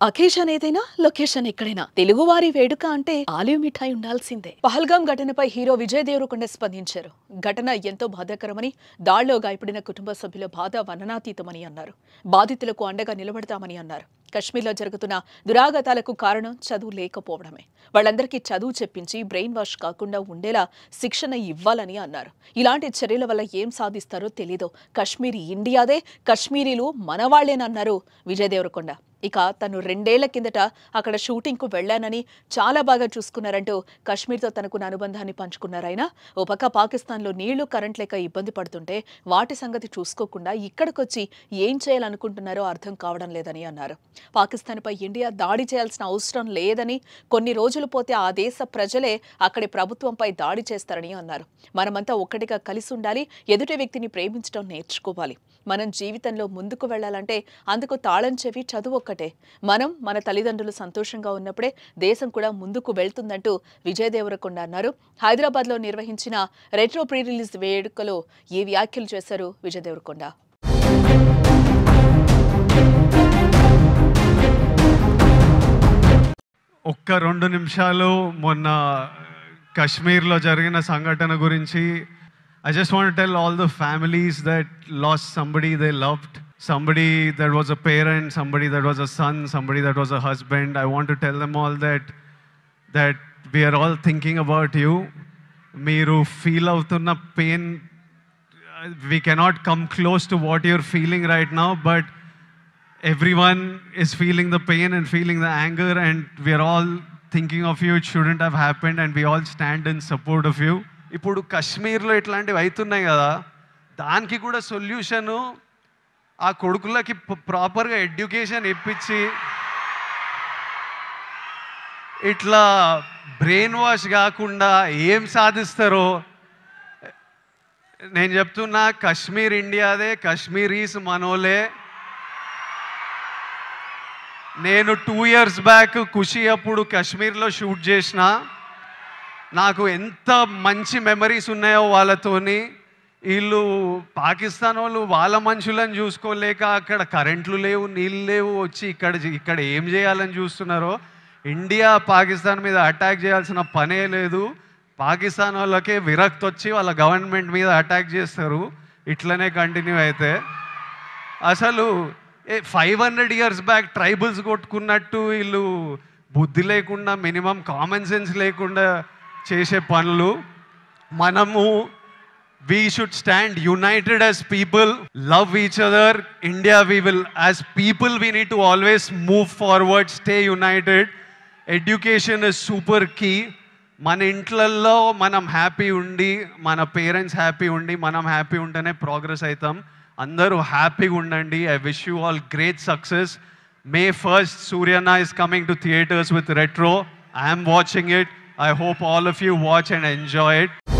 Occasion ఏదైనా location ఎక్కడైనా తెలుగువారి వేడుక అంటే ఆలివ్ మిఠాయి ఉండాల్సిందే. పహల్గాం ఘటనపై హీరో విజయ్ దేవరకొండ స్పందించారు. ఘటన ఎంతో బాధాకరమని, దాడిలో గాయపడిన కుటుంబ సభ్యుల బాధ వర్ణనాతీతమని అన్నారు. బాధితులకు అండగా నిలబడతామని అన్నారు. కశ్మీర్లో జరుగుతున్న దురాఘాతాలకు కారణం చదువు లేకపోవడమే. వాళ్ళందరికీ చదువు చెప్పించి బ్రెయిన్ వాష్ కాకుండా ఉండేలా శిక్షణ ఇవ్వాలని అన్నారు. ఇలాంటి చర్యల వల్ల ఏం సాధిస్తారో తెలీదు. కశ్మీర్ ఇండియాదే, కశ్మీరీలు మనవాళ్లేనన్నారు విజయ్ దేవరకొండ. ఇక తను 2 ఏళ్ల కిందట అక్కడ షూటింగ్కు వెళ్లానని, చాలా బాగా చూసుకున్నారంటూ కశ్మీర్తో తనకున్న అనుబంధాన్ని పంచుకున్నారాయన. ఓ పక్క పాకిస్తాన్లో నీళ్లు, కరెంట్ లేక ఇబ్బంది పడుతుంటే వాటి సంగతి చూసుకోకుండా ఇక్కడికొచ్చి ఏం చేయాలనుకుంటున్నారో అర్థం కావడం లేదని అన్నారు. పాకిస్తాన్పై ఇండియా దాడి చేయాల్సిన అవసరం లేదని, కొన్ని రోజులు పోతే ఆ దేశ ప్రజలే అక్కడి ప్రభుత్వంపై దాడి చేస్తారని అన్నారు. మనమంతా ఒక్కటిగా కలిసి ఉండాలి, ఎదుటి వ్యక్తిని ప్రేమించడం నేర్చుకోవాలి. మనం జీవితంలో ముందుకు వెళ్లాలంటే అందుకు తాళం చెవి చదువు ఒక్కటే. మనం మన తల్లిదండ్రులు సంతోషంగా ఉన్నప్పుడే దేశం కూడా ముందుకు వెళ్తుందంటూ విజయ్ దేవరకొండ అన్నారు. హైదరాబాద్లో నిర్వహించిన రెట్రో ప్రీ రిలీజ్ వేడుకలో ఈ వ్యాఖ్యలు చేశారు విజయ్ దేవరకొండ. ఒక్క 2 నిమిషాలు మొన్న కశ్మీర్లో జరిగిన సంఘటన గురించి I just want to tell all the families that lost somebody they loved, somebody that was a parent, somebody that was a son, somebody that was a husband. I want to tell them all that we are all thinking about you. Meeru feel avtunna pain, we cannot come close to what you're feeling right now, but everyone is feeling the pain and feeling the anger, and we are all thinking of you. It shouldn't have happened, and we all stand in support of you. ఇప్పుడు కశ్మీర్లో ఇట్లాంటివి అవుతున్నాయి కదా, దానికి కూడా solution ఆ కొడుకులకి ప్రాపర్గా ఎడ్యుకేషన్ ఇప్పించి ఇట్లా బ్రెయిన్ వాష్ కాకుండా ఏం సాధిస్తారో నేను చెప్తున్నా. కశ్మీర్ ఇండియాదే, కశ్మీరీస్ మనోలే. నేను 2 years బ్యాక్ ఖుషి అప్పుడు కశ్మీర్లో షూట్ చేసిన. నాకు ఎంత మంచి మెమరీస్ ఉన్నాయో వాళ్ళతోని. వీళ్ళు పాకిస్తాన్ వాళ్ళు వాళ్ళ మనుషులను చూసుకోలేక అక్కడ కరెంట్లు లేవు, నీళ్ళు లేవు, వచ్చి ఇక్కడ ఏం చేయాలని చూస్తున్నారో. ఇండియా పాకిస్తాన్ మీద అటాక్ చేయాల్సిన పనే లేదు. పాకిస్తాన్ వాళ్ళకే విరక్తి వచ్చి వాళ్ళ గవర్నమెంట్ మీద అటాక్ చేస్తారు. ఇట్లనే కంటిన్యూ అయితే అసలు 500 years బ్యాక్ ట్రైబల్స్ కొట్టుకున్నట్టు వీళ్ళు బుద్ధి లేకుండా, మినిమం కామన్ సెన్స్ లేకుండా చేసే పనులు. మనము we should stand united as people, love each other. India, we will, as people, we need to always move forward, stay united. Education is super key. మన ఇంట్లల్లో మనం happy ఉండి, మన పేరెంట్స్ హ్యాపీ ఉండి, మనం హ్యాపీ ఉంటేనే ప్రోగ్రెస్ అవుతాం. అందరూ హ్యాపీగా ఉండండి. I wish you all great success. May 1st, Suryana is coming to theaters with Retro. I am watching it. I hope all of you watch and enjoy it.